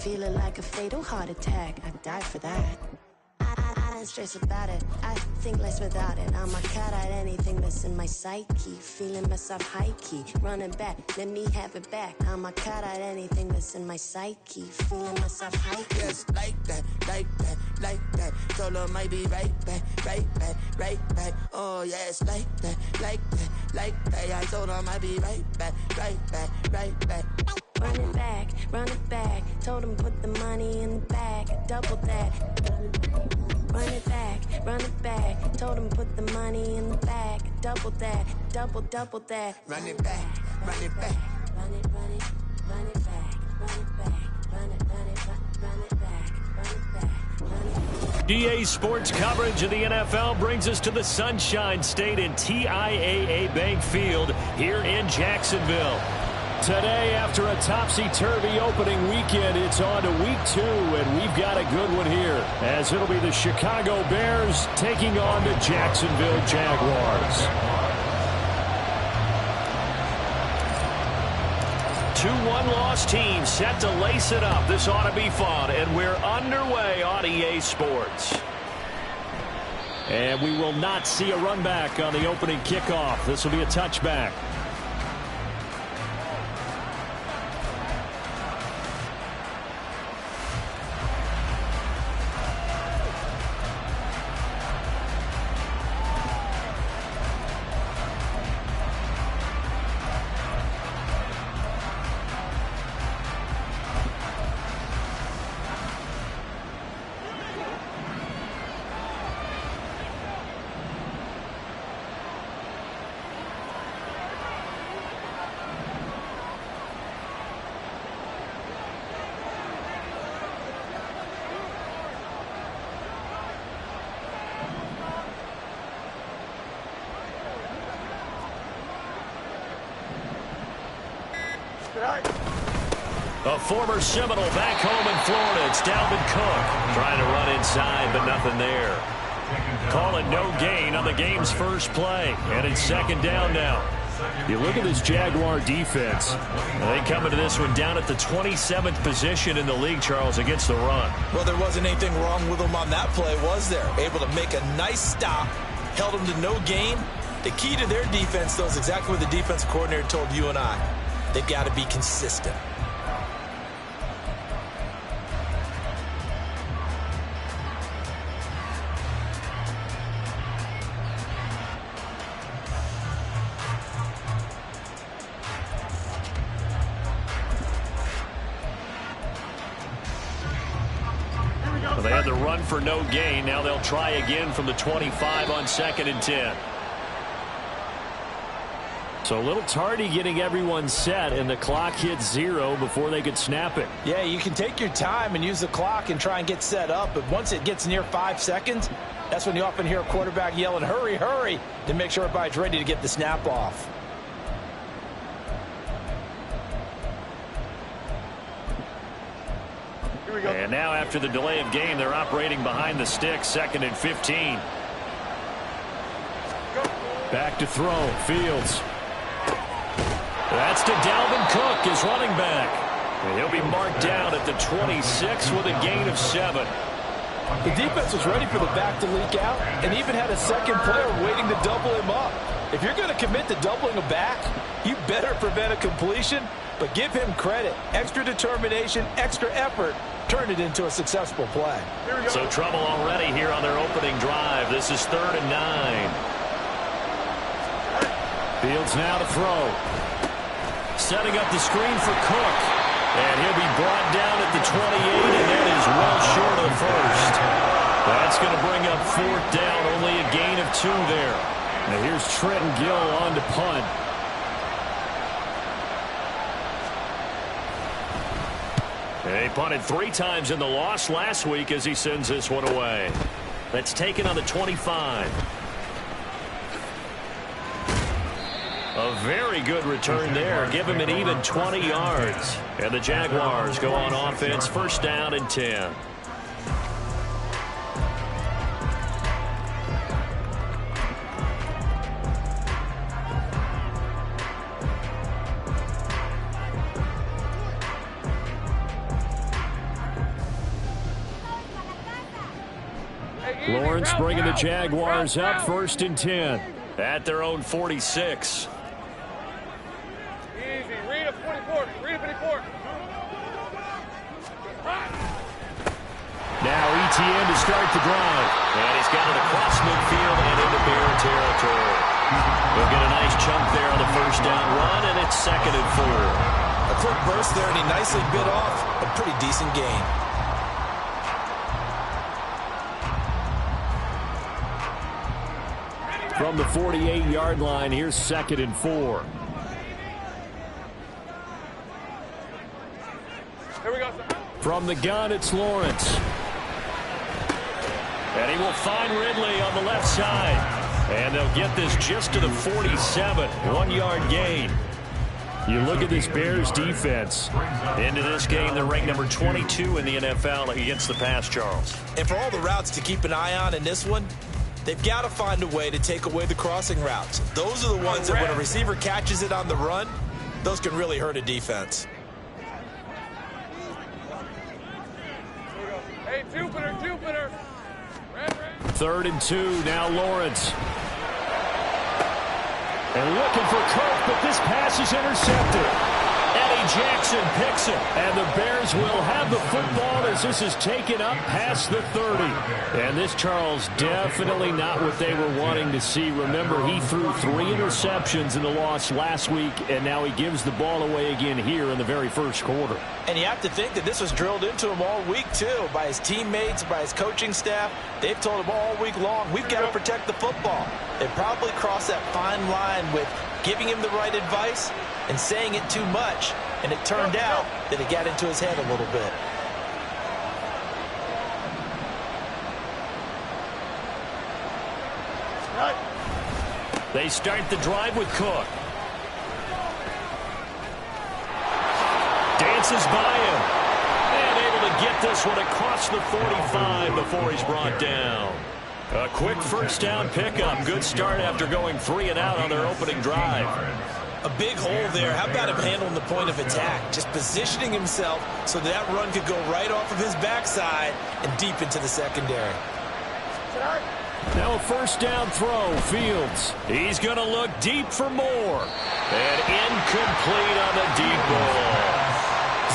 feeling like a fatal heart attack. I'd die for that. I don't stress about it, I think less without it. I'm a cut at anything that's in my psyche. Feeling myself high-key, running back, let me have it back. I'm a cut at anything that's in my psyche. Feeling myself high-key. Yes, like that, like that, like that. Told her might be right back, right back, right back. Oh yes, like that, like that, like that. I told her might be right back, right back, right back. Run it back, run it back. Told him put the money in the bag, double that. Run it back, told him put the money in the bag, double that, double that. Run it back, run it back. Run it back, run it back, run it back. EA Sports coverage of the NFL brings us to the Sunshine State in TIAA Bank Field here in Jacksonville. Today, after a topsy-turvy opening weekend, it's on to week 2, and we've got a good one here, as it'll be the Chicago Bears taking on the Jacksonville Jaguars. 2 one-loss teams set to lace it up. This ought to be fun, and we're underway on EA Sports. And we will not see a run back on the opening kickoff. This will be a touchback. A former Seminole back home in Florida. It's Dalvin Cook trying to run inside, but nothing there. Calling no gain on the game's first play. And it's second down now. You look at this Jaguar defense. They come into this one down at the 27th position in the league, Charles, against the run. Well, there wasn't anything wrong with them on that play, was there? Able to make a nice stop, held them to no gain. The key to their defense, though, is exactly what the defensive coordinator told you and I. They've got to be consistent. Well, they had the run for no gain. Now they'll try again from the 25 on 2nd and 10. So a little tardy getting everyone set, and the clock hits 0 before they could snap it. Yeah, you can take your time and use the clock and try and get set up, but once it gets near 5 seconds, that's when you often hear a quarterback yelling, hurry, hurry, to make sure everybody's ready to get the snap off. Here we go. And now after the delay of game, they're operating behind the sticks, 2nd and 15. Back to throw, Fields. That's to Dalvin Cook, his running back. And he'll be marked down at the 26 with a gain of 7. The defense was ready for the back to leak out and even had a second player waiting to double him up. If you're going to commit to doubling a back, you better prevent a completion, but give him credit. Extra determination, extra effort, turned it into a successful play. So trouble already here on their opening drive. This is 3rd and 9. Fields now to throw. Setting up the screen for Cook. And he'll be brought down at the 28, and that is well short of the first. That's going to bring up 4th down, only a gain of 2 there. Now here's Trenton Gill on to punt. He punted 3 times in the loss last week as he sends this one away. That's taken on the 25. A very good return there. Give him an even 20 yards. And the Jaguars go on offense, 1st down and 10. Lawrence bringing the Jaguars up 1st and 10 at their own 46. Easy. Read a 44. Read a 54. Now ETN to start the drive. And he's got it across midfield and into Bear territory. He'll get a nice chunk there on the first down run, and it's 2nd and 4. A quick burst there, and he nicely bit off a pretty decent gain. From the 48-yard line, here's 2nd and 4. Here we go, sir. From the gun, it's Lawrence. And he will find Ridley on the left side. And they'll get this just to the 47. 1-yard gain. You look at this Bears defense. Into this game, they're ranked number 22 in the NFL against the pass, Charles. And for all the routes to keep an eye on in this one, they've got to find a way to take away the crossing routes. Those are the ones that when a receiver catches it on the run, those can really hurt a defense. Hey, Jupiter, Jupiter. Red. 3rd and 2, now Lawrence. And looking for Cook, but this pass is intercepted. Eddie Jackson picks it, and the Bears will have the football as this is taken up past the 30. And this, Charles, definitely not what they were wanting to see. Remember, he threw 3 interceptions in the loss last week, and now he gives the ball away again here in the very first quarter. And you have to think that this was drilled into him all week, too, by his teammates, by his coaching staff. They've told him all week long, we've got to protect the football. They probably crossed that fine line with giving him the right advice and saying it too much. And it turned out that it got into his head a little bit. They start the drive with Cook. Dances by him. And able to get this one across the 45 before he's brought down. A quick first down pickup. Good start after going 3 and out on their opening drive. A big hole there. How about him handling the point of attack? Just positioning himself so that run could go right off of his backside and deep into the secondary. Now a first down throw. Fields. He's going to look deep for more. And incomplete on the deep ball.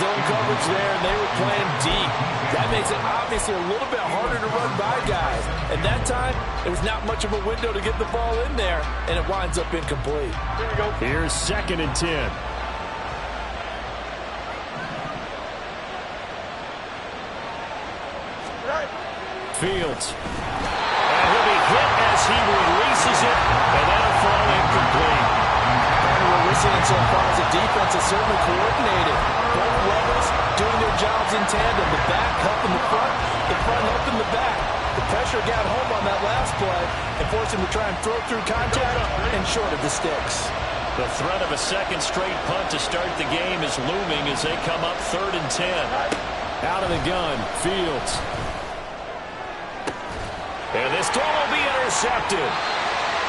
Zone coverage there, and they were playing deep. That makes it obviously a little bit harder to run by guys. And that time, there was not much of a window to get the ball in there, and it winds up incomplete. Here we go. Here's 2nd and 10. Fields. And he'll be hit as he releases it, and that'll fall incomplete. And what we're seeing so far as a defense is certainly coordinated. Both levels doing their jobs in tandem. The back helping the front helping the back. The pressure got home on that last play and forced him to try and throw through contact and short of the sticks. The threat of a second straight punt to start the game is looming as they come up 3rd and 10. Out of the gun, Fields. And this ball will be intercepted.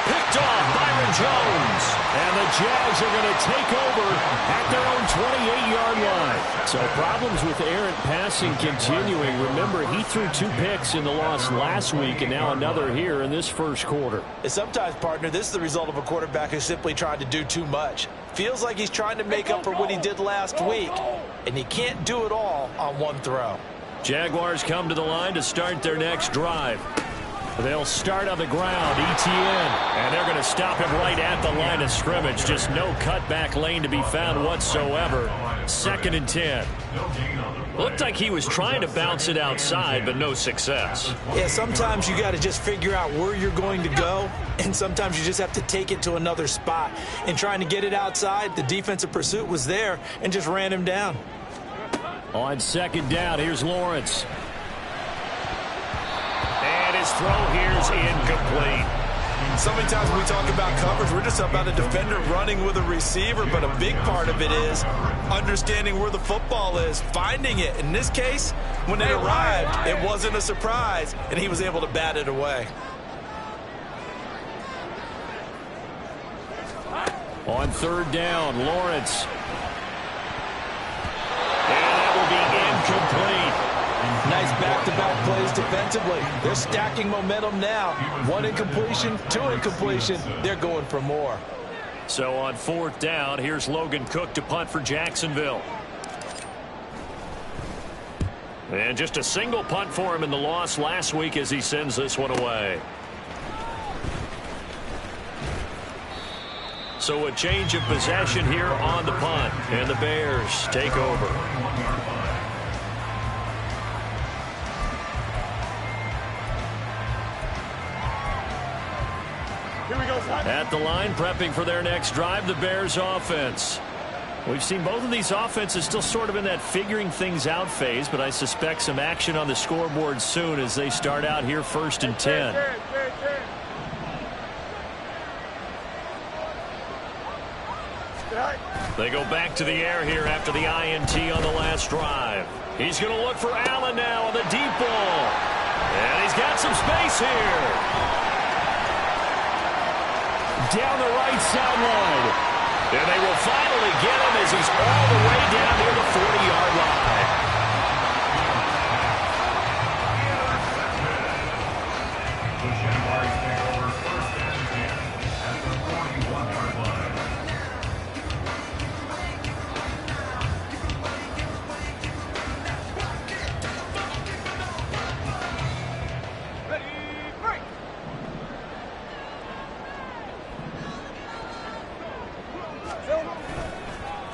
Picked off Byron Jones. And the Jags are going to take over at their own 28-yard line. So problems with errant passing continuing. Remember, he threw 2 picks in the loss last week and now another here in this first quarter. And sometimes, partner, this is the result of a quarterback who's simply trying to do too much. Feels like he's trying to make up for what he did last week, and he can't do it all on one throw. Jaguars come to the line to start their next drive. They'll start on the ground, ETN, and they're going to stop him right at the line of scrimmage. Just no cutback lane to be found whatsoever. 2nd and 10. Looked like he was trying to bounce it outside, but no success. Yeah, sometimes you got to just figure out where you're going to go, and sometimes you just have to take it to another spot. And trying to get it outside, the defensive pursuit was there and just ran him down. On 2nd down, here's Lawrence. And his throw here's incomplete. So many times when we talk about coverage, we're just about a defender running with a receiver, but a big part of it is understanding where the football is, finding it. In this case, when it arrived, it wasn't a surprise, and he was able to bat it away. On 3rd down, Lawrence. And that will be incomplete. Nice back-to-back play plays defensively. They're stacking momentum now. 1 incompletion, 2 incompletion. They're going for more. So on 4th down, here's Logan Cook to punt for Jacksonville. And just a single punt for him in the loss last week as he sends this one away. So a change of possession here on the punt, and the Bears take over. Here we go, son. At the line, prepping for their next drive, the Bears offense. We've seen both of these offenses still sort of in that figuring things out phase, but I suspect some action on the scoreboard soon as they start out here 1st and 10. They go back to the air here after the INT on the last drive. He's going to look for Allen now on the deep ball. And he's got some space here. Down the right sideline. And they will finally get him as he's all the way down near the 40-yard line.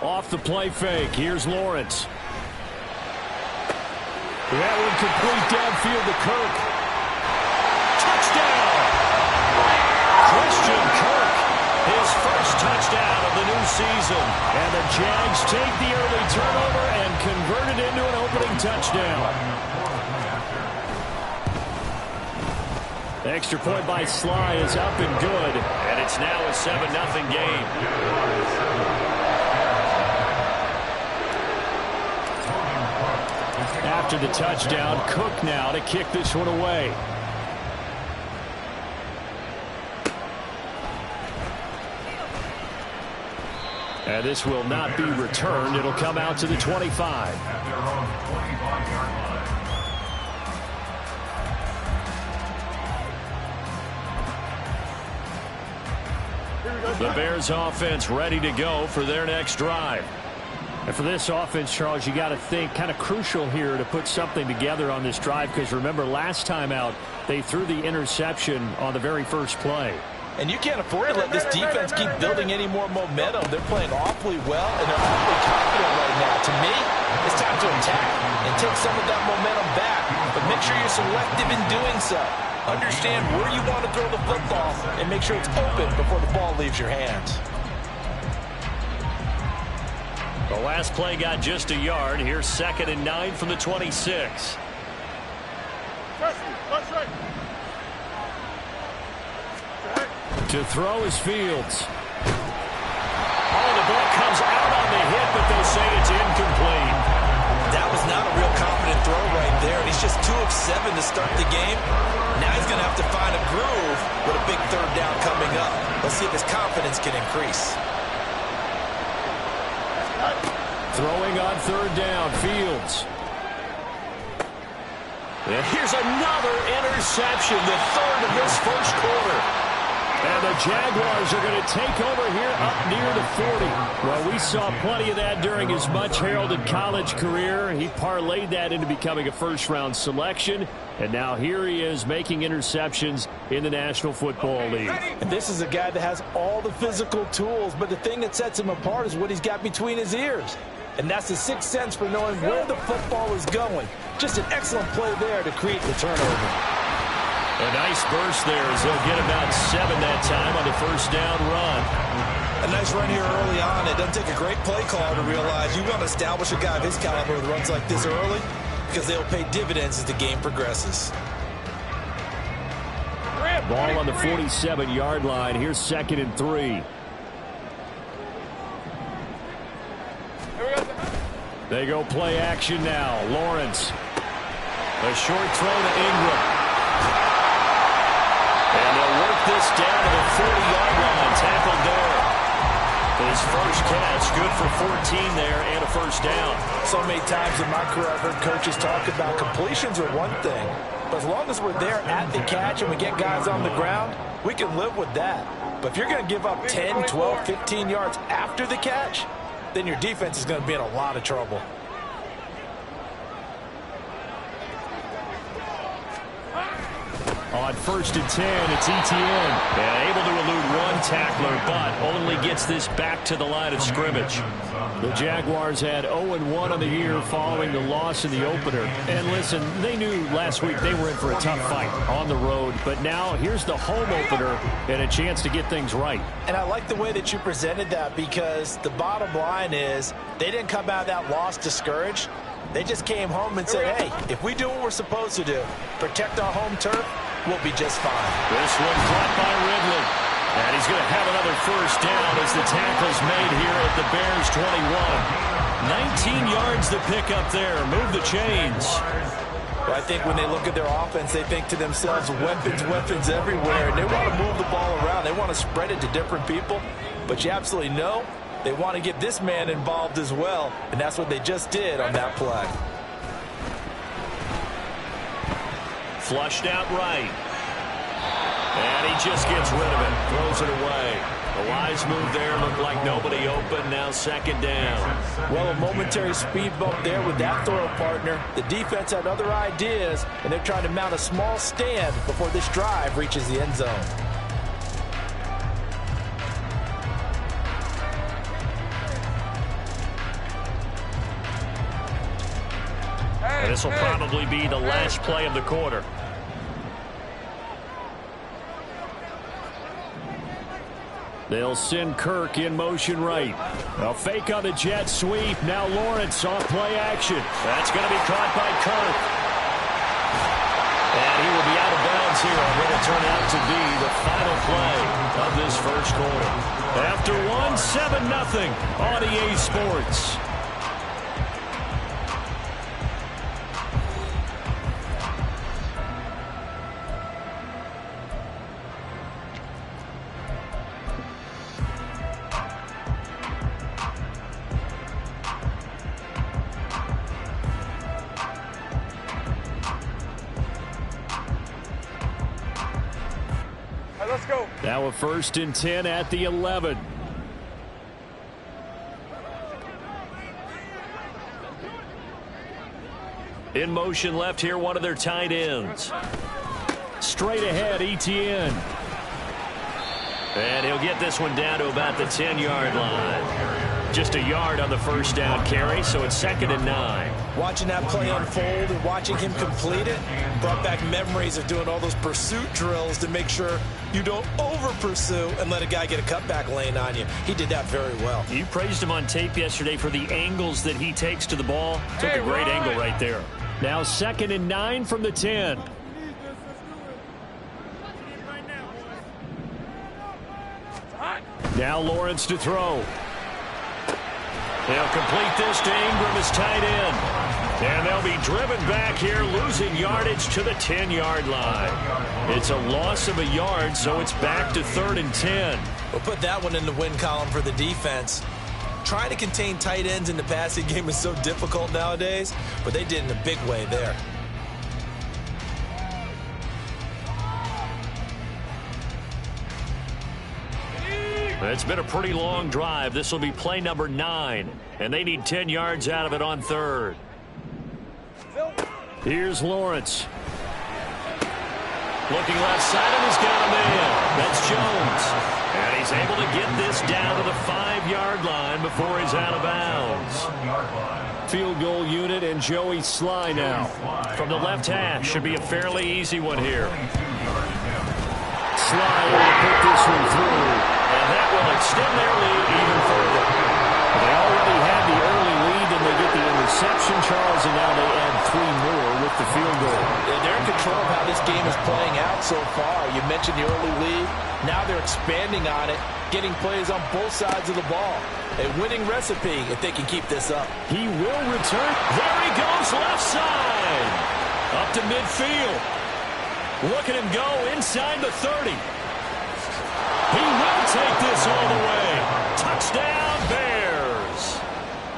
Off the play fake. Here's Lawrence. That one complete downfield to Kirk. Touchdown! Christian Kirk, his first touchdown of the new season. And the Jags take the early turnover and convert it into an opening touchdown. The extra point by Sly is up and good. And it's now a 7-0 game. After the touchdown, Cook now to kick this one away. And this will not be returned. It'll come out to the 25. The Bears offense ready to go for their next drive. And for this offense, Charles, you got to think kind of crucial here to put something together on this drive, because remember last time out they threw the interception on the very first play. And you can't afford to let this defense keep building any more momentum. They're playing awfully well, and they're awfully confident right now. To me, it's time to attack and take some of that momentum back. But make sure you're selective in doing so. Understand where you want to throw the football and make sure it's open before the ball leaves your hands. The last play got just a yard. Here's 2nd and 9 from the 26. To throw is Fields. Oh, the ball comes out on the hit, but they say it's incomplete. That was not a real confident throw right there. He's just 2 of 7 to start the game. Now he's going to have to find a groove with a big 3rd down coming up. Let's see if his confidence can increase. Throwing on 3rd down, Fields. And here's another interception, the 3rd of this first quarter. And the Jaguars are going to take over here up near the 40. Well, we saw plenty of that during his much-heralded college career. He parlayed that into becoming a first-round selection. And now here he is making interceptions in the National Football League. And this is a guy that has all the physical tools, but the thing that sets him apart is what he's got between his ears. And that's the sixth sense for knowing where the football is going. Just an excellent play there to create the turnover. A nice burst there as they'll get about 7 that time on the first down run. A nice run here early on. It doesn't take a great play caller to realize you want to establish a guy of his caliber with runs like this early, because they'll pay dividends as the game progresses. Ball on the 47-yard line. Here's 2nd and 3. They go play action now. Lawrence. A short throw to Ingram. And they'll work this down to the 40-yard line. Tackled there. His first catch, good for 14 there and a first down. So many times in my career I've heard coaches talk about completions are one thing, but as long as we're there at the catch and we get guys on the ground, we can live with that. But if you're going to give up 10, 12, 15 yards after the catch, then your defense is going to be in a lot of trouble. On 1st and 10, it's Etienne. And able to elude one tackler, but only gets this back to the line of scrimmage. The Jaguars had 0-1 on the year following the loss in the opener. And listen, they knew last week they were in for a tough fight on the road. But now here's the home opener and a chance to get things right. And I like the way that you presented that, because the bottom line is they didn't come out of that loss discouraged. They just came home and said, hey, if we do what we're supposed to do, protect our home turf, we'll be just fine. This one caught by Ridley. And he's going to have another first down as the tackle's made here at the Bears 21. 19 yards to pick up there. Move the chains. Well, I think when they look at their offense, they think to themselves, weapons, weapons everywhere. And they want to move the ball around. They want to spread it to different people. But you absolutely know they want to get this man involved as well. And that's what they just did on that play. Flushed out right. And he just gets rid of it. Throws it away. The wise move there. Looked like nobody open. Now 2nd down. Well, a momentary speed bump there with that throw partner. The defense had other ideas, and they're trying to mount a small stand before this drive reaches the end zone. And this will probably be the last play of the quarter. They'll send Kirk in motion right. A fake on the jet sweep. Now Lawrence on play action. That's going to be caught by Kirk. And he will be out of bounds here on what will turn out to be the final play of this first quarter. After 7-0 on EA Sports. Let's go. Now a 1st and 10 at the 11. In motion left here, one of their tight ends. Straight ahead, Etienne. And he'll get this one down to about the 10-yard line. Just a yard on the first down carry, so it's 2nd and 9. Watching that play unfold and watching him complete it brought back memories of doing all those pursuit drills to make sure you don't over-pursue and let a guy get a cutback lane on you. He did that very well. You praised him on tape yesterday for the angles that he takes to the ball. Took a great angle right there. Now 2nd and 9 from the 10. Now Lawrence to throw. They'll complete this to Ingram as tight end. And they'll be driven back here, losing yardage to the 10-yard line. It's a loss of a yard, so it's back to 3rd and 10. We'll put that one in the win column for the defense. Trying to contain tight ends in the passing game is so difficult nowadays, but they did in a big way there. It's been a pretty long drive. This will be play number 9, and they need 10 yards out of it on 3rd. Here's Lawrence. Looking left side, and he's got a man. That's Jones. And he's able to get this down to the 5-yard line before he's out of bounds. Field goal unit and Joey Sly now. From the left hash, should be a fairly easy one here. Sly able to put this one through. And that will extend their lead even further. They already had the early lead, and they get the interception, Charles, and now they add 3 more with the field goal. Yeah, they're in control of how this game is playing out so far. You mentioned the early lead. Now they're expanding on it, getting plays on both sides of the ball. A winning recipe if they can keep this up. He will return. There he goes, left side. Up to midfield. Look at him go inside the 30. He will take this all the way. Touchdown, Bears.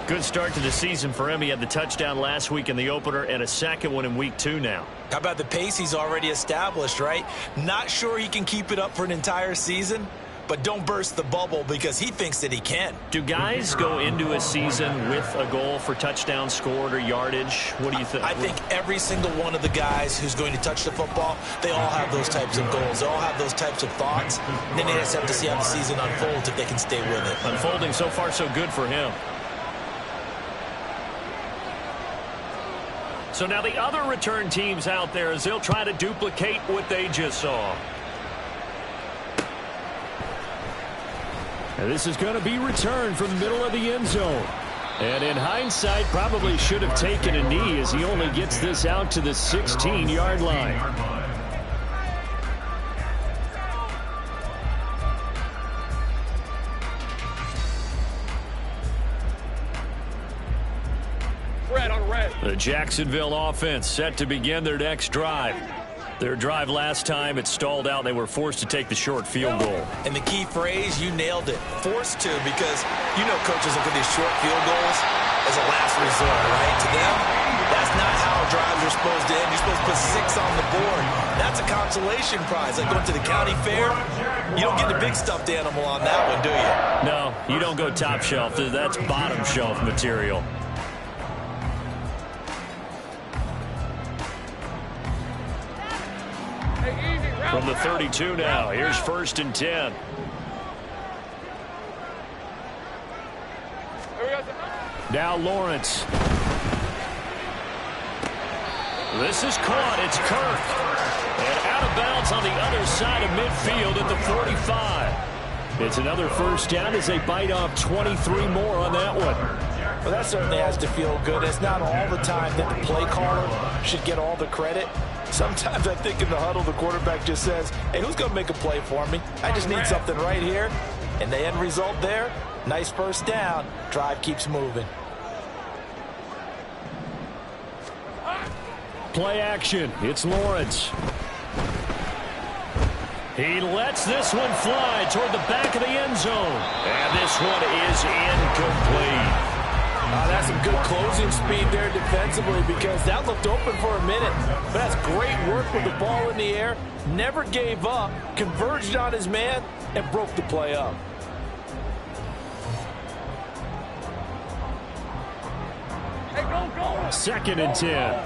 Good start to the season for him. He had the touchdown last week in the opener and a second one in week 2 now. How about the pace he's already established, right? Not sure he can keep it up for an entire season, but don't burst the bubble because he thinks that he can. Do guys go into a season with a goal for touchdown scored or yardage? What do you think? I think every single one of the guys who's going to touch the football, they all have those types of goals. They all have those types of thoughts. And then they just have to see how the season unfolds if they can stay with it. Unfolding so far so good for him. So now the other return teams out there as they'll try to duplicate what they just saw. And this is going to be returned from the middle of the end zone. And in hindsight, probably should have taken a knee as he only gets this out to the 16-yard line. Red on red. The Jacksonville offense set to begin their next drive. Their drive last time, it stalled out. They were forced to take the short field goal. And the key phrase, you nailed it. Forced to, because you know coaches look at these short field goals as a last resort, right? To them, that's not how drives are supposed to end. You're supposed to put 6 on the board. That's a consolation prize. Like going to the county fair, you don't get the big stuffed animal on that one, do you? No, you don't go top shelf. That's bottom shelf material. From the 32 now, here's 1st and 10. Now Lawrence. This is caught. It's Kirk. And out of bounds on the other side of midfield at the 45. It's another first down as they bite off 23 more on that one. Well, that certainly has to feel good. It's not all the time that the play caller should get all the credit. Sometimes I think in the huddle, the quarterback just says, hey, who's going to make a play for me? I just need something right here. And the end result there, nice first down. Drive keeps moving. Play action. It's Lawrence. He lets this one fly toward the back of the end zone. And this one is incomplete. That's some good closing speed there defensively because that looked open for a minute. But that's great work with the ball in the air. Never gave up, converged on his man, and broke the play up. Hey, go. 2nd and 10.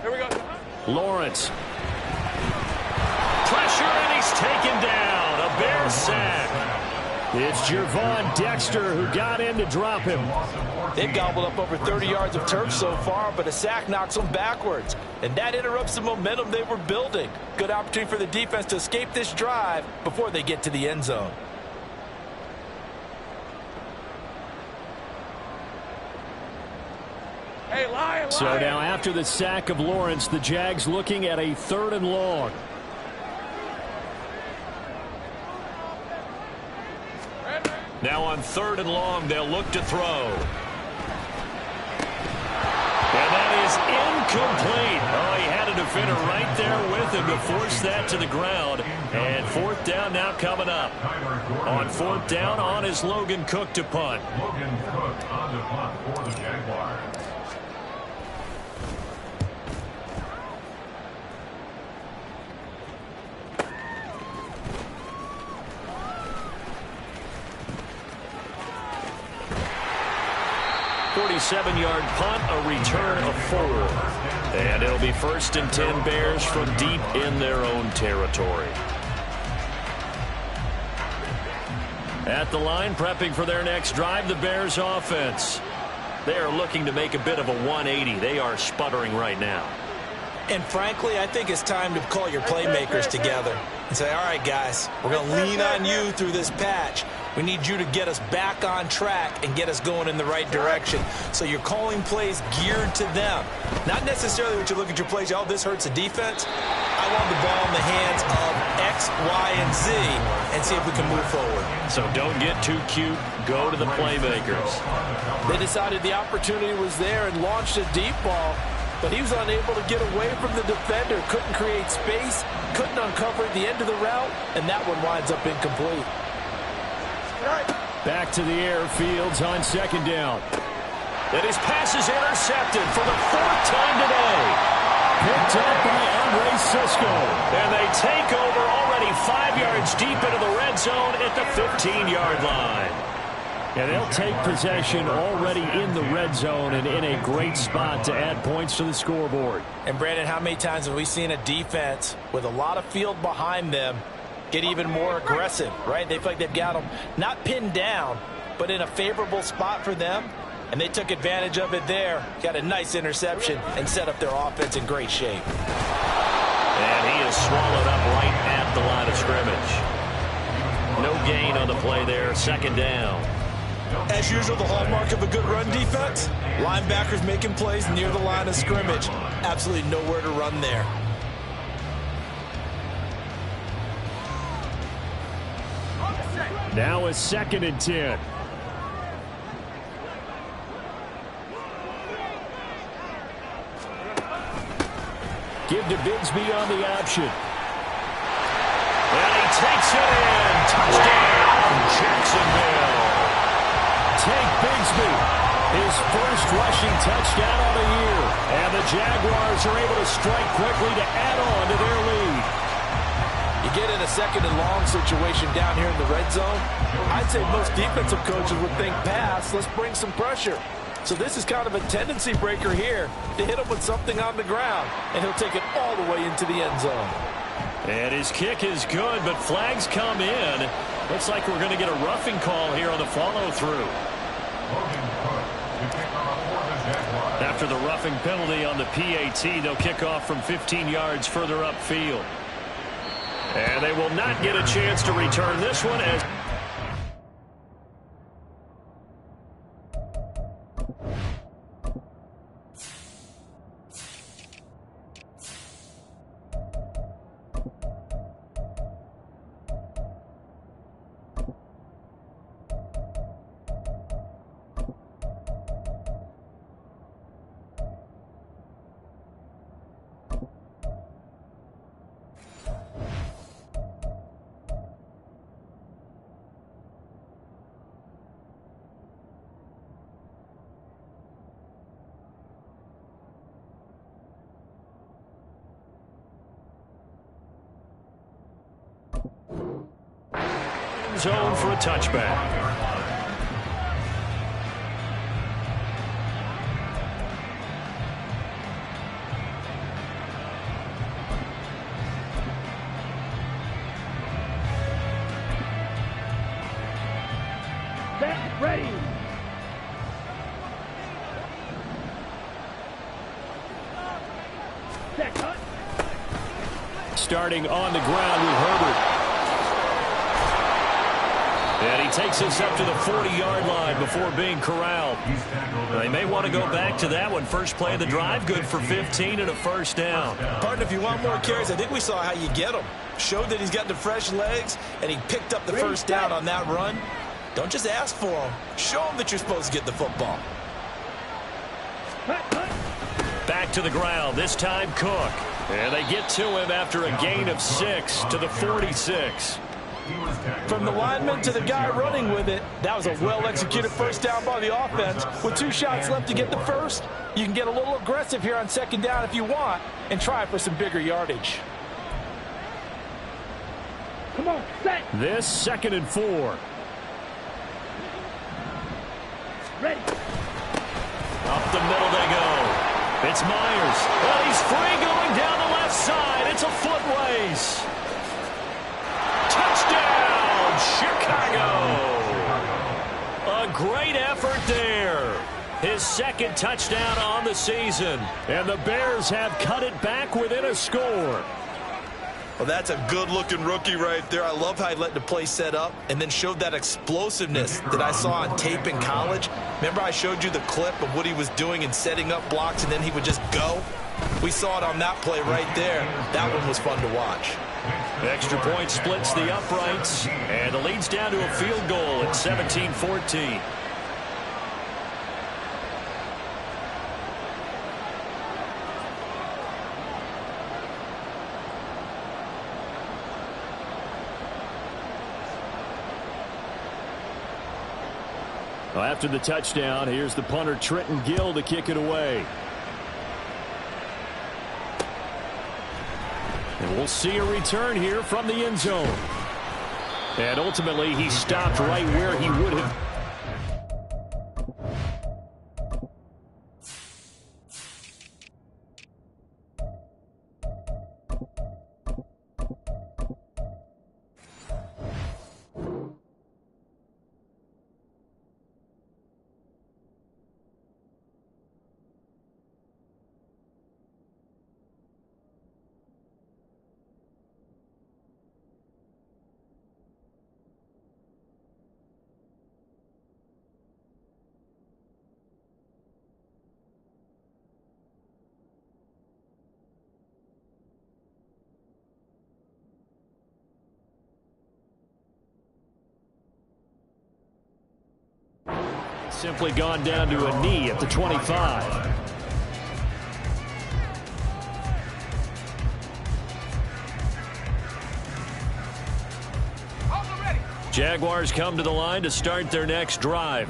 Here we go. Lawrence. Pressure, and he's taken down. A Bear sack. It's Gervon Dexter who got in to drop him. They've gobbled up over 30 yards of turf so far, but a sack knocks them backwards. And that interrupts the momentum they were building. Good opportunity for the defense to escape this drive before they get to the end zone. Hey, Lion. So now after the sack of Lawrence, the Jags looking at a 3rd and long. Now on 3rd and long, they'll look to throw. And that is incomplete. Oh, he had a defender right there with him to force that to the ground. And 4th down now coming up. On 4th down, on is Logan Cook to punt. Logan Cook on the punt for the Jaguars. .47-yard punt, a return of 4. And it'll be 1st and 10 Bears from deep in their own territory. At the line, prepping for their next drive, the Bears offense. They are looking to make a bit of a 180. They are sputtering right now. And frankly, I think it's time to call your playmakers together and say, all right, guys, we're going to lean on you through this patch. We need you to get us back on track and get us going in the right direction. So you're calling plays geared to them. Not necessarily what you look at your plays, oh, this hurts the defense. I want the ball in the hands of X, Y, and Z and see if we can move forward. So don't get too cute. Go to the playmakers. They decided the opportunity was there and launched a deep ball. but he was unable to get away from the defender, couldn't create space, couldn't uncover the end of the route, and that one winds up incomplete. Back to the air, Fields on second down. And his pass is intercepted for the 4th time today. Picked up by Andre Sisco. And they take over already 5 yards deep into the red zone at the 15-yard line. And they'll take possession already in the red zone and in a great spot to add points to the scoreboard. And, Brandon, how many times have we seen a defense with a lot of field behind them get even more aggressive, right? They feel like they've got them not pinned down, but in a favorable spot for them. And they took advantage of it there. Got a nice interception and set up their offense in great shape. And he is swallowed up right at the line of scrimmage. No gain on the play there. Second down. As usual, the hallmark of a good run defense, linebackers making plays near the line of scrimmage. Absolutely nowhere to run there. Now a 2nd and 10. Give to Bigsby on the option. And he takes it in. Touchdown, Jacksonville. Take Bigsby. His first rushing touchdown on the year. And the Jaguars are able to strike quickly to add on to their lead. You get in a 2nd and long situation down here in the red zone. I'd say most defensive coaches would think pass. Let's bring some pressure. So this is kind of a tendency breaker here to hit him with something on the ground, and he'll take it all the way into the end zone. And his kick is good, but flags come in. Looks like we're going to get a roughing call here on the follow-through. After the roughing penalty on the PAT, they'll kick off from 15 yards further upfield. And they will not get a chance to return this one as zone for a touchback. Set, ready. Set, cut. Starting on the ground with Herbert. And he takes us up to the 40-yard line before being corralled. They may want to go back to that one. First play of the drive, good for 15 and a first down. Partner, if you want more carries, I think we saw how you get him. Showed that he's got the fresh legs, and he picked up the first down on that run. Don't just ask for him. Show him that you're supposed to get the football. Back to the ground, this time Cook. And they get to him after a gain of 6 to the 46. From the lineman to the guy running with it, that was a well-executed first down by the offense. With 2 shots left to get the first, you can get a little aggressive here on second down if you want and try for some bigger yardage. Come on, set. This 2nd and 4. Ready. Up the middle they go. It's Myers. Well, he's free going down the left side. It's a foot race. Touchdown, Chicago. A great effort there. His 2nd touchdown on the season. And the Bears have cut it back within a score. Well, that's a good-looking rookie right there. I love how he let the play set up and then showed that explosiveness that I saw on tape in college. Remember I showed you the clip of what he was doing and setting up blocks, and then he would just go? We saw it on that play right there. That one was fun to watch. Extra point splits the uprights, and the lead's down to a field goal at 17-14. Well, after the touchdown, here's the punter Trenton Gill to kick it away. And we'll see a return here from the end zone. And ultimately, he stopped right where he would have. Simply gone down to a knee at the 25. Jaguars come to the line to start their next drive.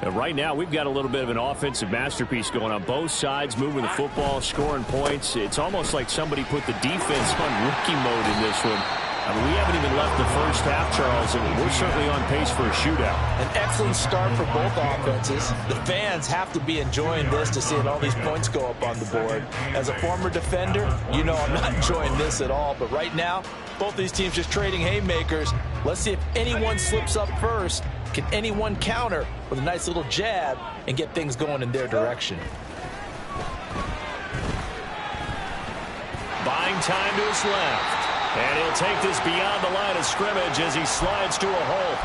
And right now, we've got a little bit of an offensive masterpiece going on both sides, moving the football, scoring points. It's almost like somebody put the defense on rookie mode in this one. I mean, we haven't even left the first half, Charles, and we're certainly on pace for a shootout. An excellent start for both offenses. The fans have to be enjoying this to see all these points go up on the board. As a former defender, you know I'm not enjoying this at all. But right now, both these teams just trading haymakers. Let's see if anyone slips up first. Can anyone counter with a nice little jab and get things going in their direction? Buying time to his left. And he'll take this beyond the line of scrimmage as he slides to a hole.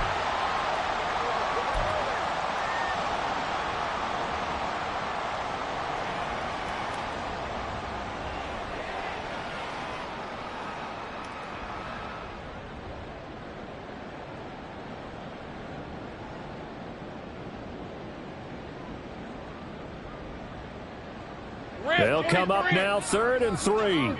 They'll come up now, 3rd and 3.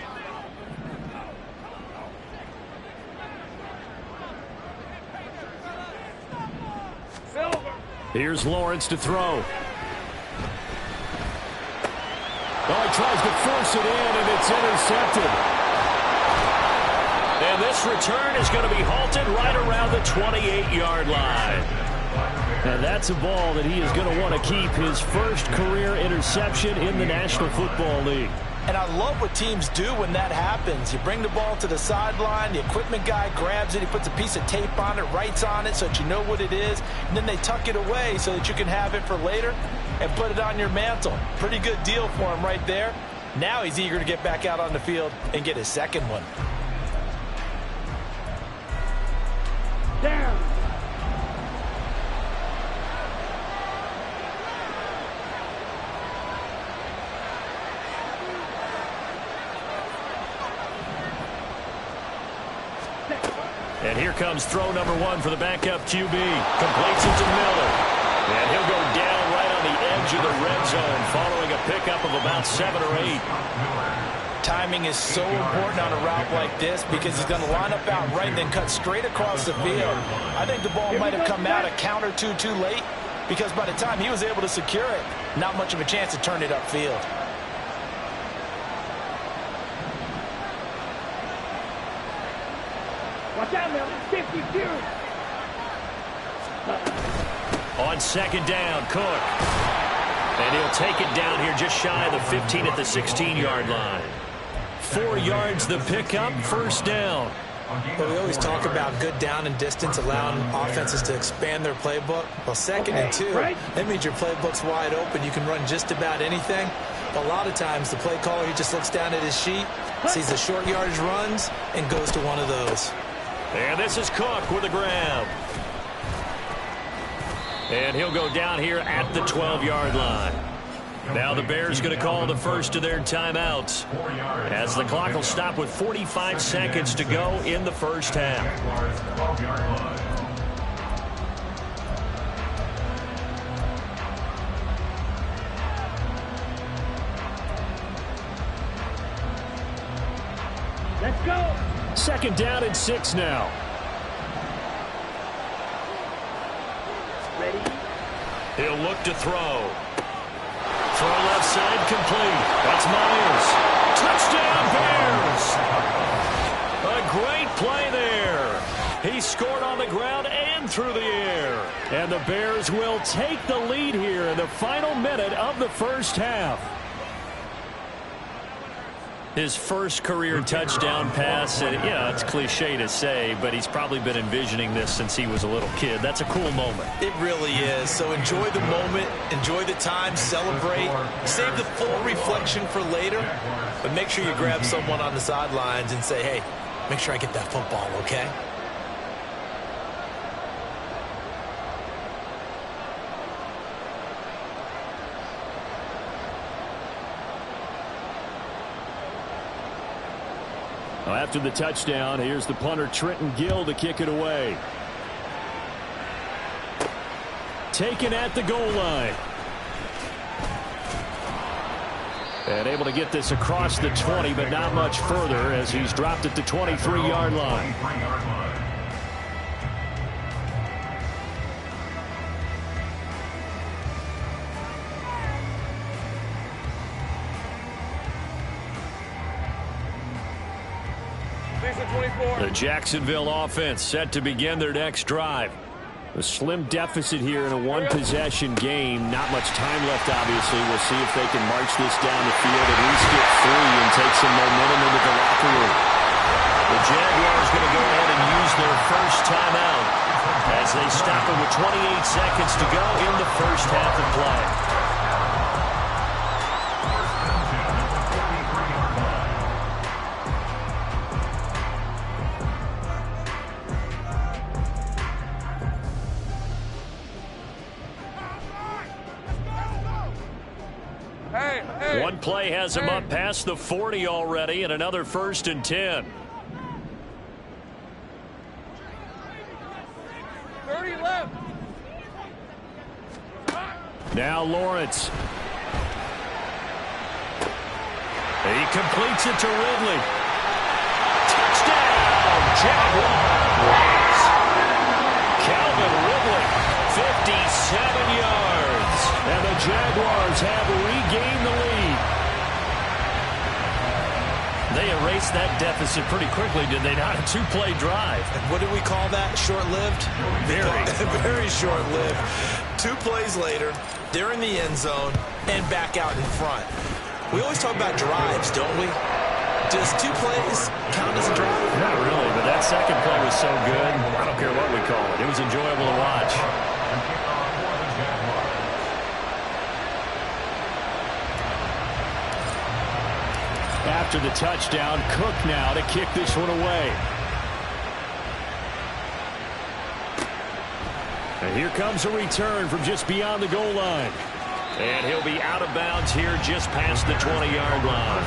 Here's Lawrence to throw. Oh, he tries to force it in, and it's intercepted. And this return is going to be halted right around the 28-yard line. And that's a ball that he is going to want to keep, his first career interception in the National Football League. And I love what teams do when that happens. You bring the ball to the sideline, the equipment guy grabs it, he puts a piece of tape on it, writes on it so that you know what it is, and then they tuck it away so that you can have it for later and put it on your mantle. Pretty good deal for him right there. Now he's eager to get back out on the field and get his second one. Down. And here comes throw number 1 for the backup QB. Completes it to Miller. And he'll go down right on the edge of the red zone following a pickup of about 7 or 8. Timing is so important on a route like this because he's going to line up out right and then cut straight across the field. I think the ball might have come out a count or two too late because by the time he was able to secure it, not much of a chance to turn it upfield. Watch out now, 52. On 2nd down, Cook. And he'll take it down here just shy of the 15 at the 16-yard line. 4 yards the pickup, 1st down. But we always talk about good down and distance, allowing offenses to expand their playbook. Well, 2nd and 2, that means your playbook's wide open. You can run just about anything. But a lot of times, the play caller, he just looks down at his sheet, sees the short yardage runs, and goes to one of those. And this is Cook with a grab. And he'll go down here at the 12-yard line. Now the Bears going to call the first of their timeouts as the clock will stop with 45 seconds to go in the first half. Let's go. 2nd down and 6 now. Ready, He'll look to throw. Throw left side complete. That's Myers. Touchdown Bears! A great play there. He scored on the ground and through the air. And the Bears will take the lead here in the final minute of the first half. His first career touchdown pass, and yeah, it's cliche to say, but he's probably been envisioning this since he was a little kid. That's a cool moment. It really is. So enjoy the moment, enjoy the time, celebrate, save the full reflection for later, but make sure you grab someone on the sidelines and say, hey, make sure I get that football, okay? After the touchdown, here's the punter Trenton Gill to kick it away. Taken at the goal line. And able to get this across the 20, but not much further as he's dropped at the 23-yard line. The Jacksonville offense set to begin their next drive. A slim deficit here in a one-possession game. Not much time left, obviously. We'll see if they can march this down the field, at least get free and take some momentum into the locker room. The Jaguars going to go ahead and use their first timeout as they stop it with 28 seconds to go in the first half of play. One play has him up past the 40 already, and another 1st and 10. 30 left. Now Lawrence. He completes it to Ridley. Touchdown, Jaguars! Calvin Ridley, 57 yards. And the Jaguars have regained the lead. They erased that deficit pretty quickly, did they not? A 2-play drive. What do we call that? Short-lived? Very. Very short-lived. 2 plays later, they're in the end zone and back out in front. We always talk about drives, don't we? Does 2 plays count as a drive? Not really, but that second play was so good. I don't care what we call it. It was enjoyable to watch. After the touchdown, Cook now to kick this one away. And here comes a return from just beyond the goal line. And he'll be out of bounds here just past the 20-yard line.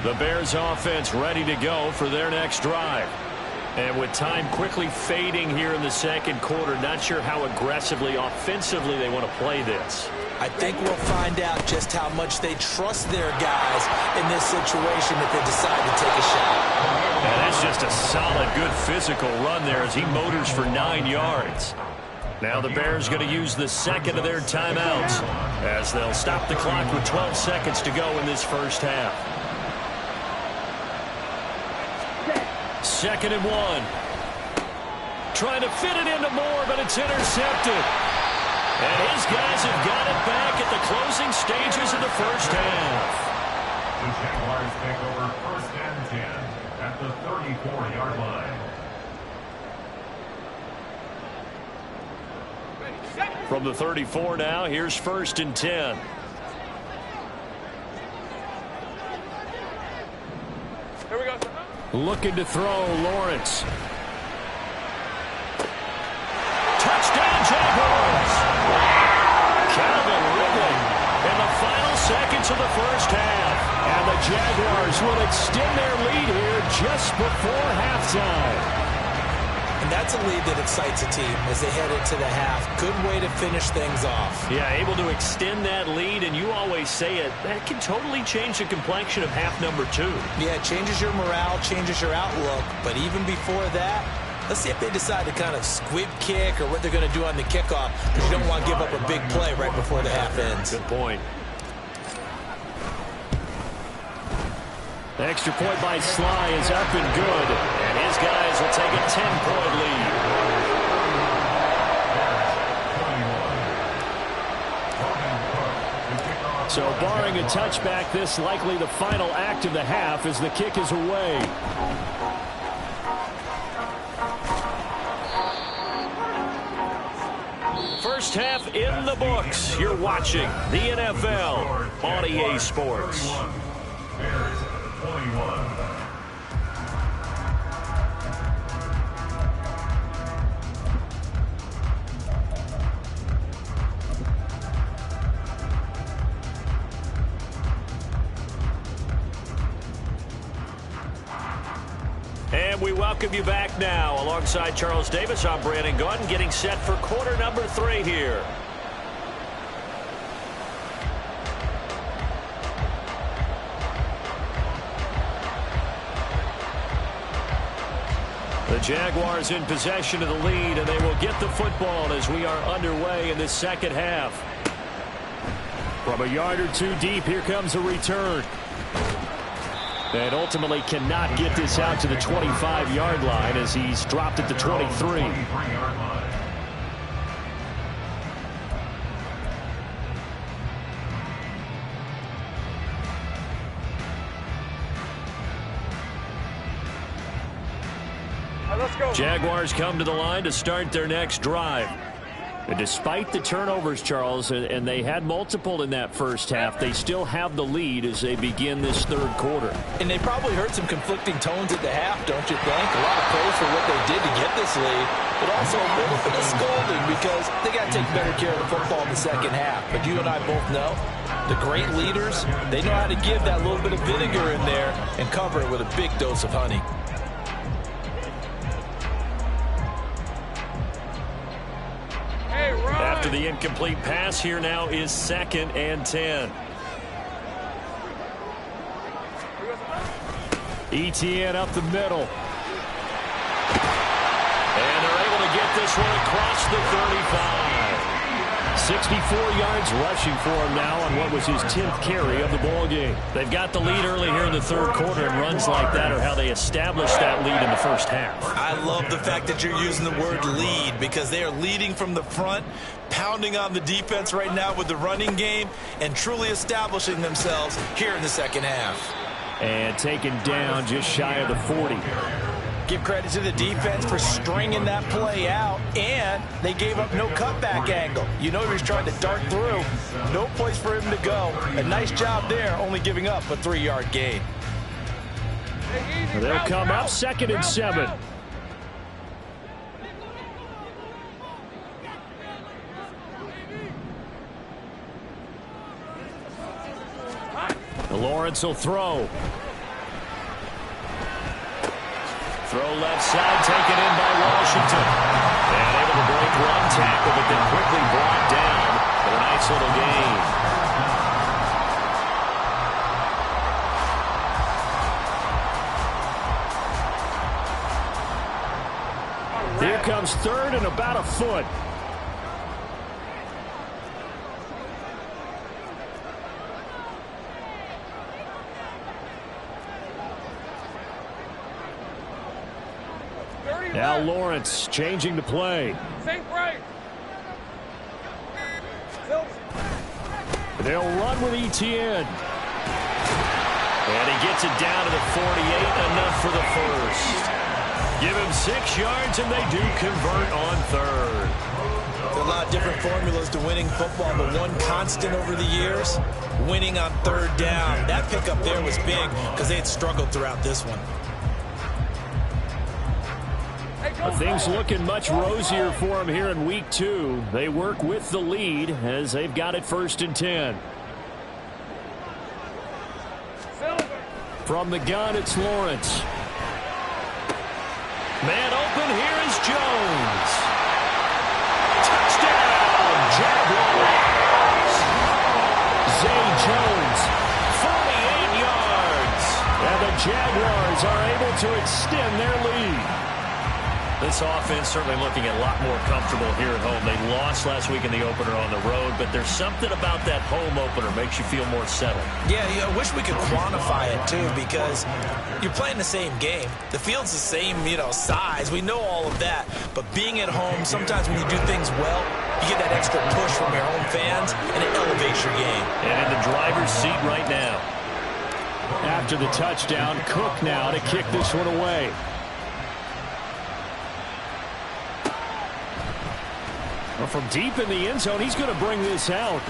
The Bears offense ready to go for their next drive. And with time quickly fading here in the second quarter, not sure how aggressively, offensively they want to play this. I think we'll find out just how much they trust their guys in this situation if they decide to take a shot. And that's just a solid, good physical run there as he motors for 9 yards. Now the Bears going to use the second of their timeouts as they'll stop the clock with 12 seconds to go in this first half. 2nd and 1. Trying to fit it into Moore, but it's intercepted. And his guys have got it back at the closing stages of the first half. The Jaguars take over 1st and 10 at the 34-yard line. From the 34 now, here's 1st and 10. Here we go. Looking to throw, Lawrence. Touchdown, Jaguars! Calvin Ridley in the final seconds of the first half. And the Jaguars will extend their lead here just before halftime. And that's a lead that excites a team as they head into the half. Good way to finish things off. Yeah, able to extend that lead, and you always say it, that can totally change the complexion of half number 2. Yeah, it changes your morale, changes your outlook, but even before that, let's see if they decide to kind of squib kick or what they're going to do on the kickoff, because you don't want to give up a big play right before the half ends. Good point. The extra point by Sly is up and good, and his guys will take a 10-point lead. So barring a touchback, this likely the final act of the half as the kick is away. First half in the books. You're watching the NFL on EA Sports. Bears 21. And we welcome you back now. Alongside Charles Davis, I'm Brandon Gaudin, getting set for quarter number 3 here. The Jaguars in possession of the lead, and they will get the football as we are underway in this second half. From a yard or two deep, here comes a return. And ultimately cannot get this out to the 25-yard line as he's dropped at the 23. Let's go. Jaguars come to the line to start their next drive. And despite the turnovers, Charles, and they had multiple in that first half, they still have the lead as they begin this third quarter. And they probably heard some conflicting tones at the half, don't you think? A lot of praise for what they did to get this lead, but also a little bit of scolding because they got to take better care of the football in the second half. But you and I both know the great leaders, they know how to give that little bit of vinegar in there and cover it with a big dose of honey. After the incomplete pass, here now is 2nd and 10. ETN up the middle. And they're able to get this one across the 35. 64 yards rushing for him now on what was his 10th carry of the ball game. They've got the lead early here in the third quarter, and runs like that are how they established that lead in the first half. I love the fact that you're using the word lead because they are leading from the front, pounding on the defense right now with the running game, and truly establishing themselves here in the second half. And taken down just shy of the 40. Give credit to the defense for stringing that play out, and they gave up no cutback angle. You know he was trying to dart through. No place for him to go. A nice job there, only giving up a 3-yard gain. They'll come up 2nd and 7. Lawrence will throw. Throw left side, taken in by Washington. And able to break one tackle, but then quickly brought down for a nice little gain. Here comes 3rd and about a foot. Now Lawrence changing the play. Think right. They'll run with ETN. And he gets it down to the 48, enough for the first. Give him 6 yards, and they do convert on 3rd. There are a lot of different formulas to winning football, but one constant over the years, winning on 3rd down. That pickup there was big because they had struggled throughout this one. Things looking much rosier for them here in week 2. They work with the lead as they've got it 1st and 10. From the gun, it's Lawrence. Man open, here is Jones. Touchdown, Jaguars. Zay Jones, 48 yards. And the Jaguars are able to extend their lead. This offense certainly looking a lot more comfortable here at home. They lost last week in the opener on the road, but there's something about that home opener makes you feel more settled. Yeah, I wish we could quantify it, too, because you're playing the same game. The field's the same, size. We know all of that. But being at home, sometimes when you do things well, you get that extra push from your home fans, and it elevates your game. And in the driver's seat right now. After the touchdown, Cook now to kick this one away. From deep in the end zone, he's going to bring this out.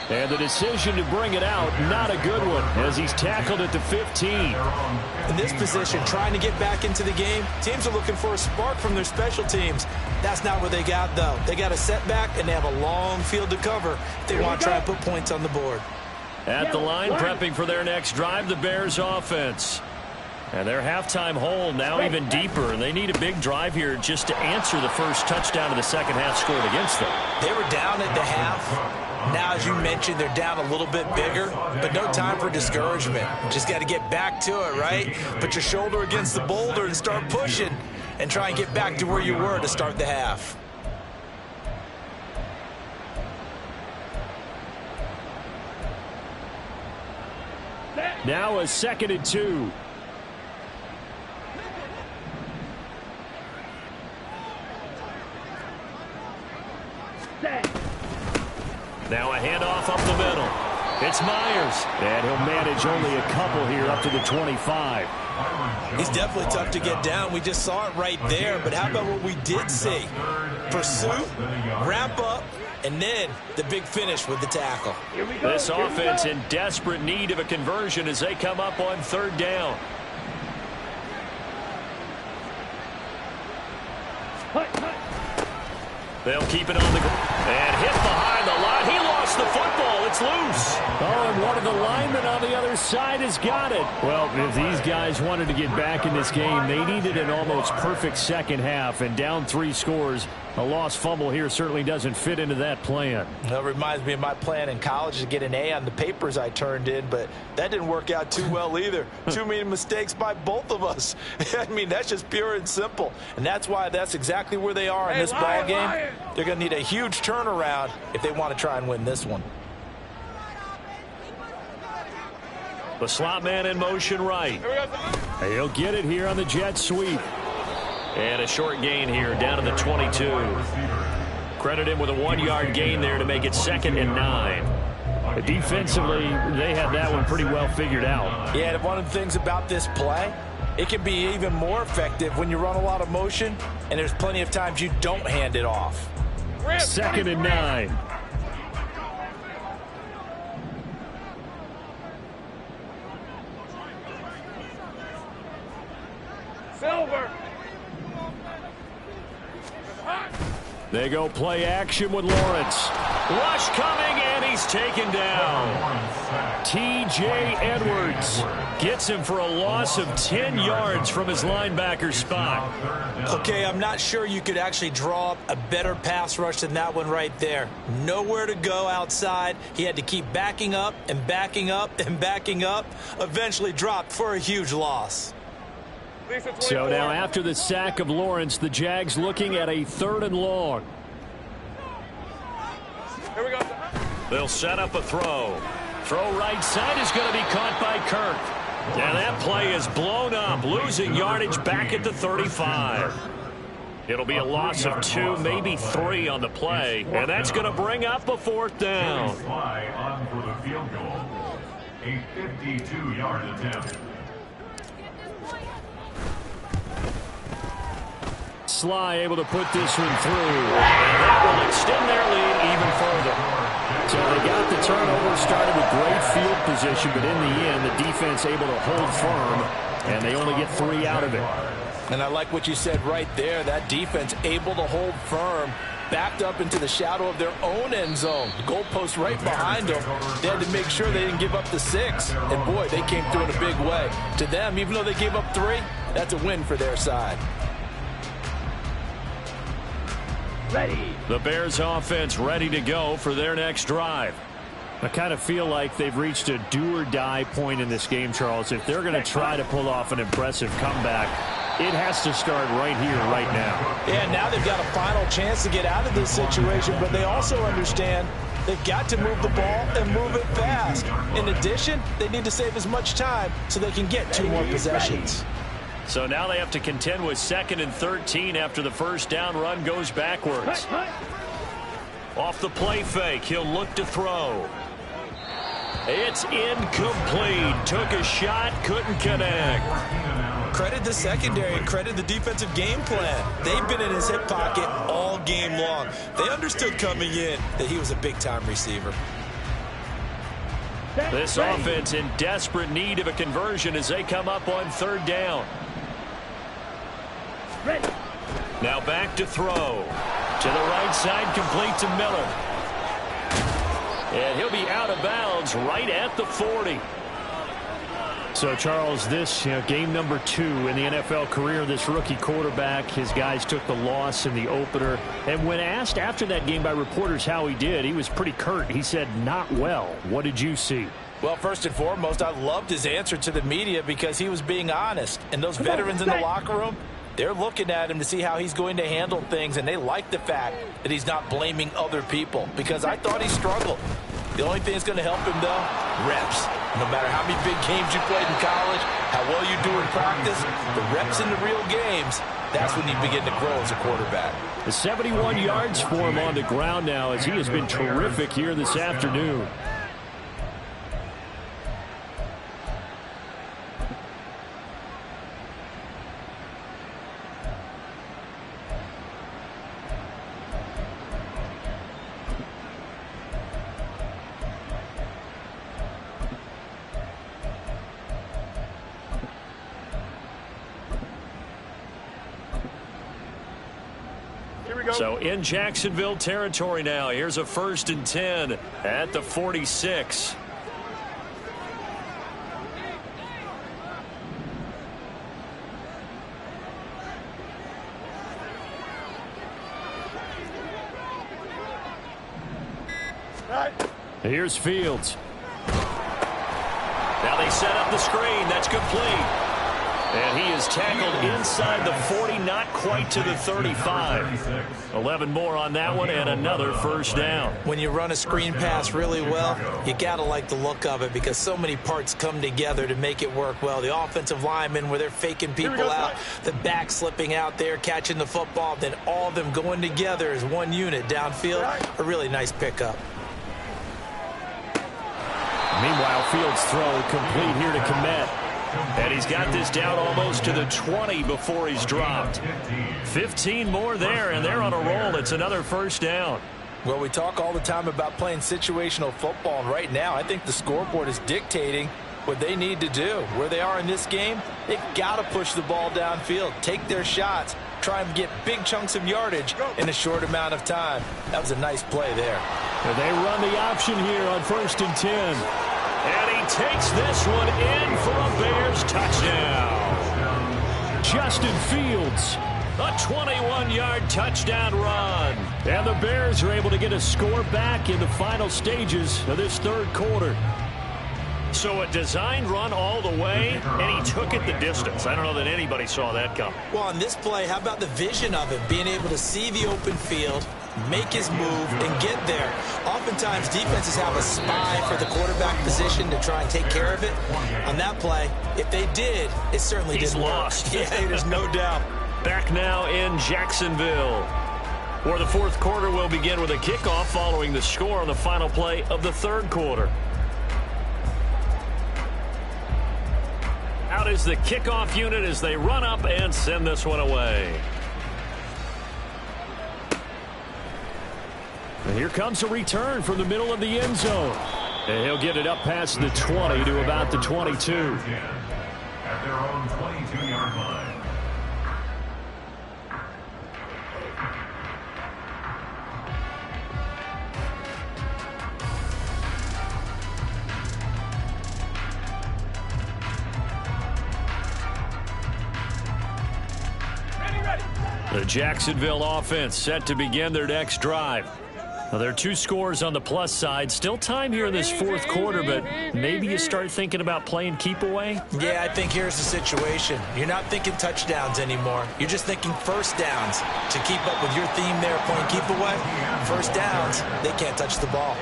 And the decision to bring it out, not a good one, as he's tackled at the 15. In this position, trying to get back into the game, teams are looking for a spark from their special teams. That's not what they got, though. They got a setback, and they have a long field to cover if they want to try and put points on the board. At the line, prepping for their next drive, the Bears offense. And their halftime hole now even deeper. They need a big drive here just to answer the first touchdown of the second half scored against them. They were down at the half. Now, as you mentioned, they're down a little bit bigger, but no time for discouragement. Just got to get back to it, right? Put your shoulder against the boulder and start pushing and try and get back to where you were to start the half. Now a 2nd and 2. Now a handoff up the middle. It's Myers. And he'll manage only a couple here up to the 25. He's definitely tough to get down. We just saw it right there. But how about what we did see? Pursuit, wrap up, and then the big finish with the tackle. This offense in desperate need of a conversion as they come up on 3rd down. They'll keep it on the ground. And hit behind the line. He lost the football. It's loose. Oh, and one of the linemen on the other side has got it. Well, if these guys wanted to get back in this game, they needed an almost perfect second half. And down 3 scores, a lost fumble here certainly doesn't fit into that plan. That reminds me of my plan in college to get an A on the papers I turned in, but that didn't work out too well either. Too many mistakes by both of us. I mean, that's just pure and simple. And that's why that's exactly where they are in this ball game. They're going to need a huge turnaround if they want to try and win this one. The slot man in motion right. He'll get it here on the jet sweep. And a short gain here down to the 22. Credit him with a 1-yard gain there to make it 2nd and 9. Defensively, they had that one pretty well figured out. Yeah, and one of the things about this play, it can be even more effective when you run a lot of motion, and there's plenty of times you don't hand it off. 2nd and 9. Silver. They go play action with Lawrence. Rush coming, and he's taken down. T.J. Edwards gets him for a loss of 10 yards from his linebacker spot. Okay, I'm not sure you could actually draw up a better pass rush than that one right there. Nowhere to go outside. He had to keep backing up and backing up and backing up. Eventually dropped for a huge loss. So now after the sack of Lawrence, the Jags looking at a 3rd and long. Here we go. They'll set up a throw. Throw right side is going to be caught by Kirk. And that play is blown up, losing yardage back at the 35. It'll be a loss of 2, maybe 3 on the play. And that's going to bring up a 4th down. On for the field goal. A 52-yard attempt. Sly able to put this one through. And that will extend their lead even further. So they got the turnover, started with great field position, but in the end, the defense able to hold firm, and they only get 3 out of it. And I like what you said right there. That defense able to hold firm, backed up into the shadow of their own end zone. The goalpost right behind them. They had to make sure they didn't give up the 6. And, boy, they came through in a big way. To them, even though they gave up 3, that's a win for their side. The Bears offense ready to go for their next drive. I kind of feel like they've reached a do-or-die point in this game, Charles. If they're going to try to pull off an impressive comeback, it has to start right here, right now. Yeah, now they've got a final chance to get out of this situation, but they also understand they've got to move the ball and move it fast. In addition, they need to save as much time so they can get 2 more possessions. So now they have to contend with 2nd and 13 after the first down run goes backwards. Off the play fake, he'll look to throw. It's incomplete. Took a shot, couldn't connect. Credit the secondary and credit the defensive game plan. They've been in his hip pocket all game long. They understood coming in that he was a big-time receiver. This offense in desperate need of a conversion as they come up on 3rd down. Now back to throw. To the right side, complete to Miller. And he'll be out of bounds right at the 40. So, Charles, this game number 2 in the NFL career, this rookie quarterback, his guys took the loss in the opener. And when asked after that game by reporters how he did, he was pretty curt. He said, not well. What did you see? Well, first and foremost, I loved his answer to the media because he was being honest. And those veterans in the locker room, they're looking at him to see how he's going to handle things, and they like the fact that he's not blaming other people because I thought he struggled. The only thing that's going to help him, though, reps. No matter how many big games you played in college, how well you do in practice, the reps in the real games, that's when you begin to grow as a quarterback. The 71 yards for him on the ground now as he has been terrific here this afternoon. So in Jacksonville territory now. Here's a 1st and 10 at the 46. Here's Fields. Now they set up the screen. That's complete. And he is tackled inside the 40, not quite to the 35. 11 more on that one and another first down. When you run a screen pass really well, you got to like the look of it because so many parts come together to make it work well. The offensive linemen where they're faking people out, the back slipping out there, catching the football, then all of them going together as one unit downfield. A really nice pickup. Meanwhile, Fields' throw complete here to Komet. And he's got this down almost to the 20 before he's dropped. 15 more there, and they're on a roll. It's another first down. Well, we talk all the time about playing situational football, and right now I think the scoreboard is dictating what they need to do. Where they are in this game, they've got to push the ball downfield, take their shots, try and get big chunks of yardage in a short amount of time. That was a nice play there. And they run the option here on 1st and 10. And he takes this one in for a Bears touchdown. Justin Fields, a 21-yard touchdown run. And the Bears are able to get a score back in the final stages of this 3rd quarter. So a designed run all the way, and he took it the distance. I don't know that anybody saw that coming. Well, on this play, how about the vision of it? Being able to see the open field, make his move, and get there. Oftentimes, defenses have a spy for the quarterback position to try and take care of it. On that play, if they did, it certainly didn't work. Lost. Yeah, there's no doubt. Back now in Jacksonville, where the 4th quarter will begin with a kickoff following the score on the final play of the 3rd quarter. Out is the kickoff unit as they run up and send this one away. And here comes a return from the middle of the end zone. And he'll get it up past the 20 to about the 22. At their own 22-yard line. The Jacksonville offense set to begin their next drive. Now, there are 2 scores on the plus side. Still time here in this fourth quarter, but maybe you start thinking about playing keep away? Yeah, I think here's the situation. You're not thinking touchdowns anymore. You're just thinking first downs. To keep up with your theme there, playing keep away, first downs, they can't touch the ball.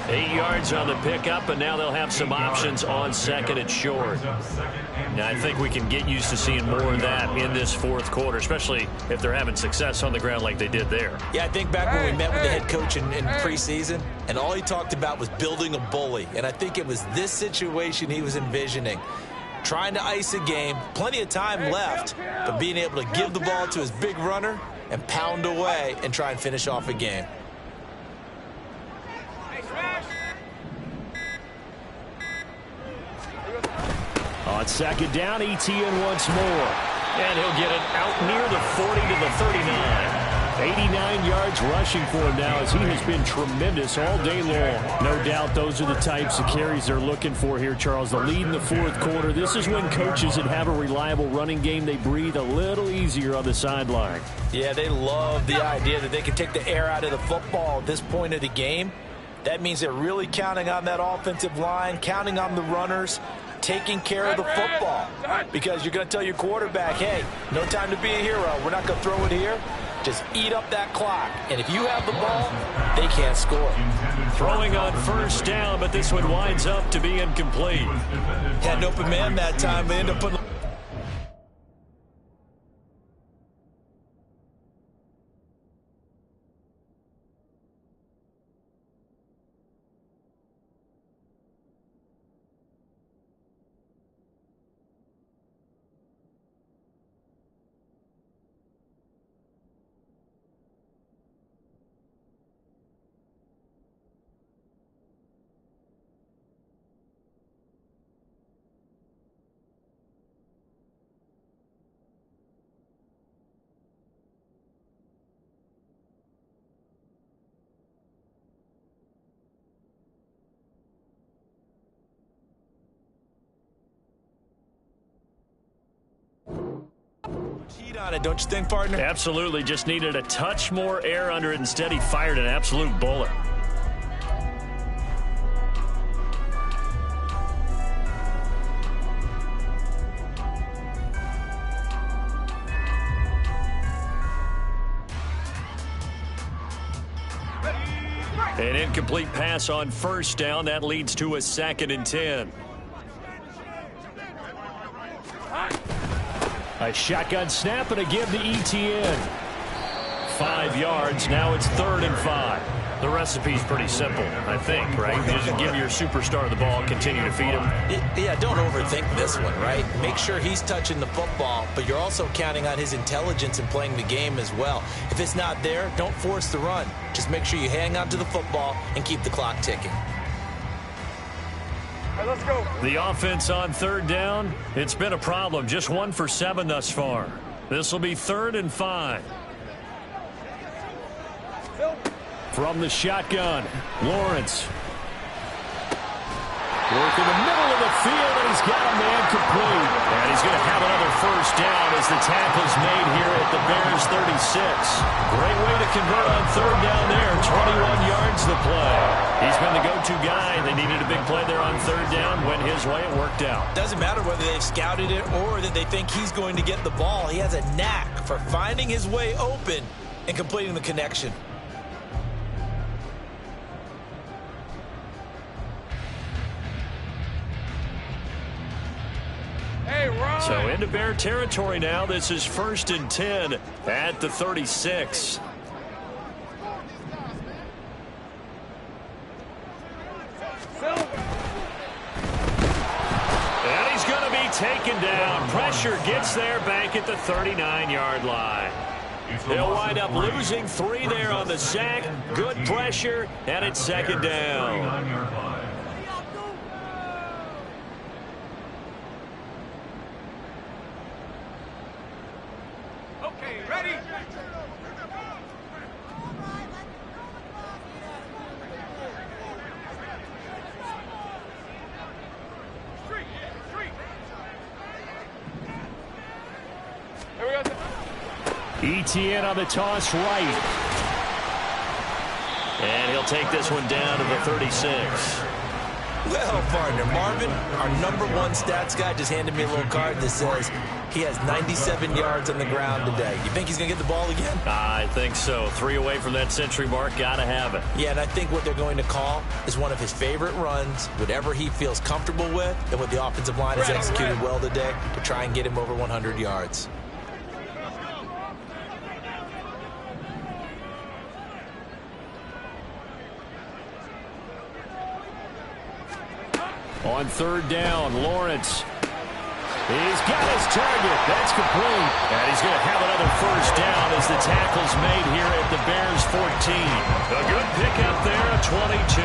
8 yards on the pickup, and now they'll have some options on second and short. Now, I think we can get used to seeing more of that in this fourth quarter, especially if they're having success on the ground like they did there. Yeah, I think back when we met with the head coach in preseason, and all he talked about was building a bully. And I think it was this situation he was envisioning. Trying to ice a game, plenty of time left, but being able to give the ball to his big runner and pound away and try and finish off a game. On second down, Etienne once more. And he'll get it out near the 40 to the 39. 89 yards rushing for him now as he has been tremendous all day long. No doubt those are the types of carries they're looking for here, Charles. The lead in the fourth quarter. This is when coaches that have a reliable running game, they breathe a little easier on the sideline. Yeah, they love the idea that they can take the air out of the football at this point of the game. That means they're really counting on that offensive line, counting on the runners, taking care of the football. Because you're going to tell your quarterback, hey, no time to be a hero. We're not going to throw it here. Just eat up that clock. And if you have the ball, they can't score. Throwing on first down, but this one winds up to be incomplete. Had an open man that time. They end up putting... heat on it, don't you think, partner? Absolutely. Just needed a touch more air under it. Instead, he fired an absolute bullet. An incomplete pass on first down. That leads to a 2nd and 10. A shotgun snap and a give to Etienne. 5 yards. Now it's 3rd and 5. The recipe's pretty simple, I think, right? You just give your superstar the ball, continue to feed him. Yeah, don't overthink this one, right? Make sure he's touching the football, but you're also counting on his intelligence in playing the game as well. If it's not there, don't force the run. Just make sure you hang on to the football and keep the clock ticking. All right, let's go. The offense on 3rd down, it's been a problem. Just 1 for 7 thus far. This will be 3rd and 5. From the shotgun, Lawrence. Work in the middle of the field, and he's got a man complete. And he's going to have another first down as the tackle's made here at the Bears 36. Great way to convert on 3rd down there. 21 yards the play. He's been the go-to guy. They needed a big play there on 3rd down. Went his way. It worked out. Doesn't matter whether they've scouted it or that they think he's going to get the ball. He has a knack for finding his way open and completing the connection. So into Bear territory now. This is 1st and 10 at the 36. And he's going to be taken down. Pressure gets there back at the 39-yard line. They'll wind up losing 3 there on the sack. Good pressure, and it's 2nd down. ETN on the toss right. And he'll take this one down to the 36. Well, partner, Marvin, our #1 stats guy, just handed me a little card that says he has 97 yards on the ground today. You think he's going to get the ball again? I think so. 3 away from that century mark. Got to have it. Yeah, and I think what they're going to call is one of his favorite runs, whatever he feels comfortable with, and what the offensive line has executed well today to try and get him over 100 yards. On 3rd down, Lawrence. He's got his target. That's complete. And he's going to have another 1st down as the tackle's made here at the Bears 14. A good pickup there, a 22.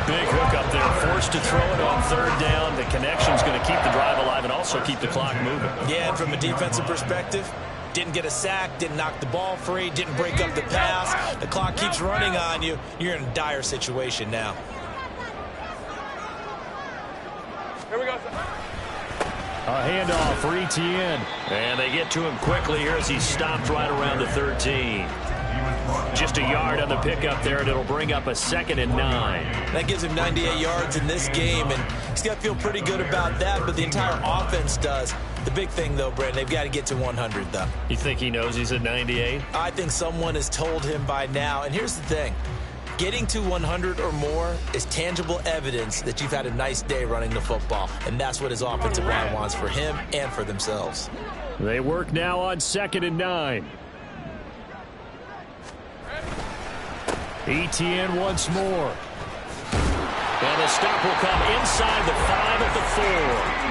Big hook up there. Forced to throw it on 3rd down. The connection's going to keep the drive alive and also keep the clock moving. Yeah, and from a defensive perspective, didn't get a sack, didn't knock the ball free, didn't break up the pass. The clock keeps running on you. You're in a dire situation now. Here we go. A handoff for ETN. And they get to him quickly here as he stopped right around the 13. Just a yard on the pickup there, and it'll bring up a 2nd and 9. That gives him 98 yards in this game, and he's got to feel pretty good about that, but the entire offense does. The big thing, though, Brandon, they've got to get to 100, though. You think he knows he's at 98? I think someone has told him by now, and here's the thing. Getting to 100 or more is tangible evidence that you've had a nice day running the football, and that's what his offensive line wants for him and for themselves. They work now on 2nd and 9. ETN once more. And the stop will come inside the 5 at the 4.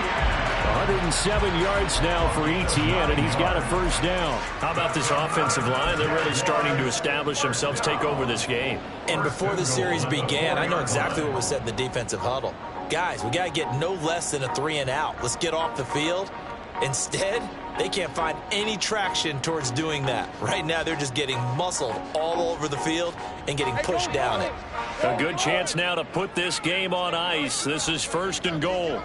107 yards now for ETN, and he's got a 1st down. How about this offensive line? They're really starting to establish themselves, take over this game. And before the series began, I know exactly what was said in the defensive huddle. Guys, we got to get no less than a 3 and out. Let's get off the field. Instead, they can't find any traction towards doing that. Right now, they're just getting muscled all over the field and getting pushed down it. A good chance now to put this game on ice. This is 1st and goal.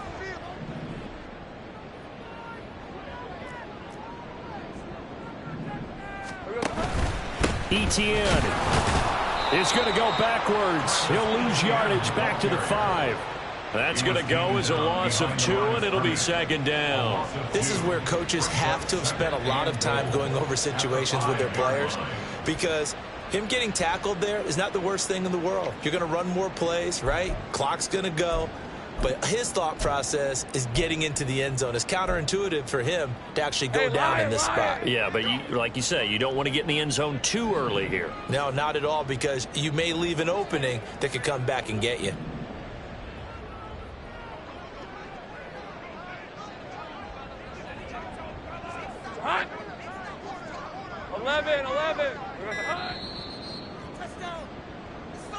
ETN is going to go backwards. He'll lose yardage back to the 5. That's going to go as a loss of 2, and it'll be 2nd down. This is where coaches have to have spent a lot of time going over situations with their players, because him getting tackled there is not the worst thing in the world. You're going to run more plays, right? Clock's going to go. But his thought process is getting into the end zone. It's counterintuitive for him to actually go down in this spot. Yeah, but like you say, you don't want to get in the end zone too early here. No, not at all, because you may leave an opening that could come back and get you. Hot. 11.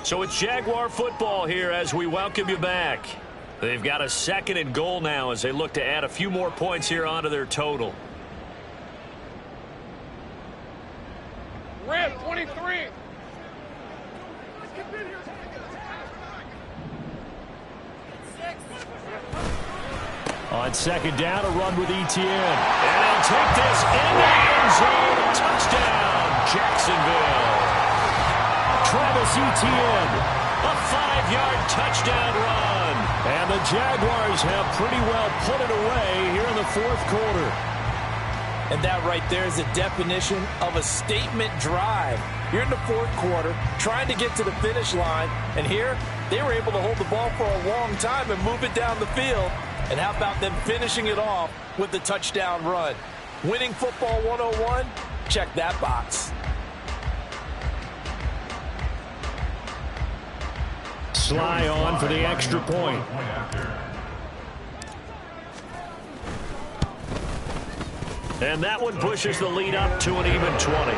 So it's Jaguar football here as we welcome you back. They've got a 2nd and goal now as they look to add a few more points here onto their total. Rim, 23. On 2nd down, a run with ETN. And they'll take this in the end zone. Touchdown, Jacksonville. Travis Etienne, a 5-yard touchdown run. And the Jaguars have pretty well put it away here in the 4th quarter. And that right there is the definition of a statement drive. You're in the 4th quarter, trying to get to the finish line, and here they were able to hold the ball for a long time and move it down the field. And how about them finishing it off with the touchdown run? Winning football 101? Check that box. Sly on for the extra point. And that one pushes the lead up to an even 20.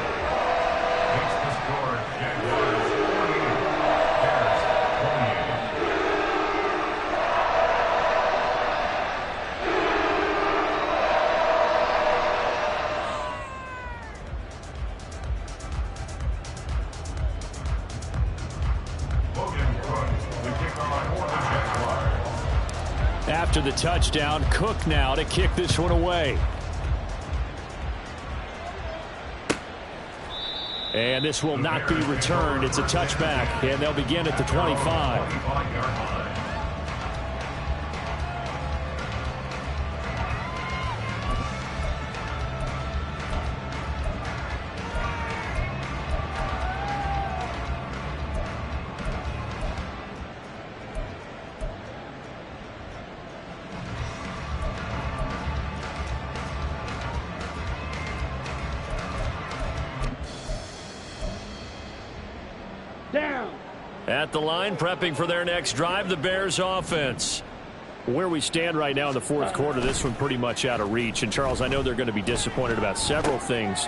After the touchdown, Cook now to kick this one away. And this will not be returned. It's a touchback, and they'll begin at the 25. Down. At the line, prepping for their next drive, the Bears offense. Where we stand right now in the fourth quarter, this one pretty much out of reach. And, Charles, I know they're going to be disappointed about several things.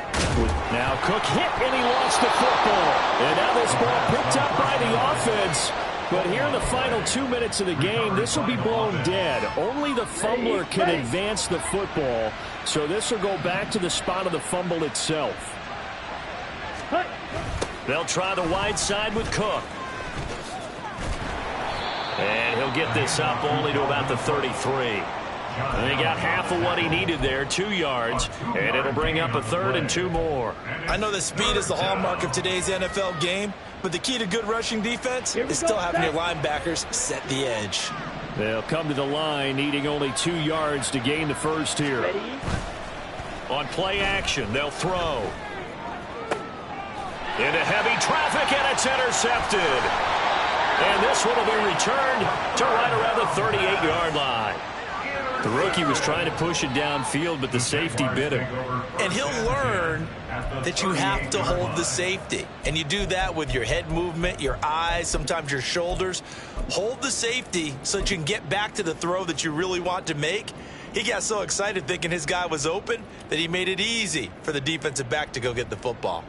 Now Cook hit, and he lost the football. And now this ball picked up by the offense. But here in the final 2 minutes of the game, this will be blown dead. Only the fumbler can advance the football. So this will go back to the spot of the fumble itself. They'll try the wide side with Cook. And he'll get this up only to about the 33. And he got half of what he needed there, 2 yards, and it'll bring up a 3rd and 2 more. I know that speed is the hallmark of today's NFL game, but the key to good rushing defense is still having your linebackers set the edge. They'll come to the line, needing only 2 yards to gain the first here. On play action, they'll throw. Into heavy traffic, and it's intercepted. And this one will be returned to right around the 38-yard line. The rookie was trying to push it downfield, but the safety bit him. And he'll learn that you have to hold the safety. And you do that with your head movement, your eyes, sometimes your shoulders. Hold the safety so that you can get back to the throw that you really want to make. He got so excited thinking his guy was open that he made it easy for the defensive back to go get the football.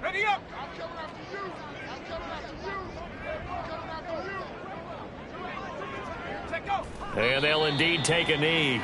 Ready up. I'm coming after you. I'm coming after you. I'm coming after you. Take go. And they'll indeed take a knee.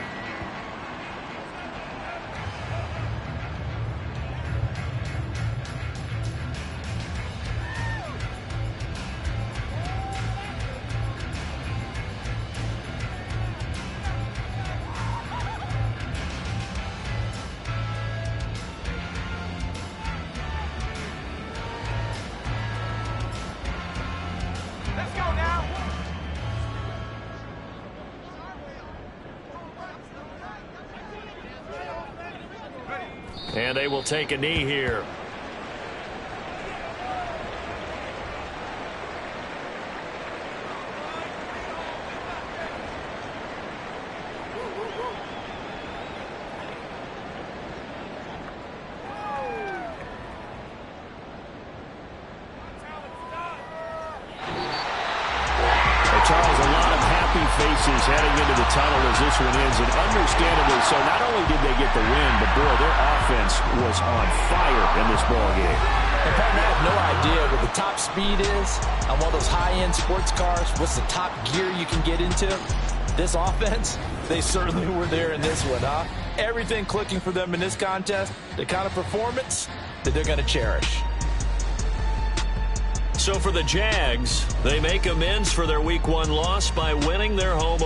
And they will take a knee here. Charles, a lot of happy faces heading into the tunnel as this one ends, and understandably so. Not only did they get the win, but boy, their offense was on fire in this ball game. And partner, I have no idea what the top speed is on one of those high-end sports cars. What's the top gear you can get into? This offense, they certainly were there in this one, huh? Everything clicking for them in this contest, the kind of performance that they're going to cherish. So for the Jags, they make amends for their Week 1 loss by winning their home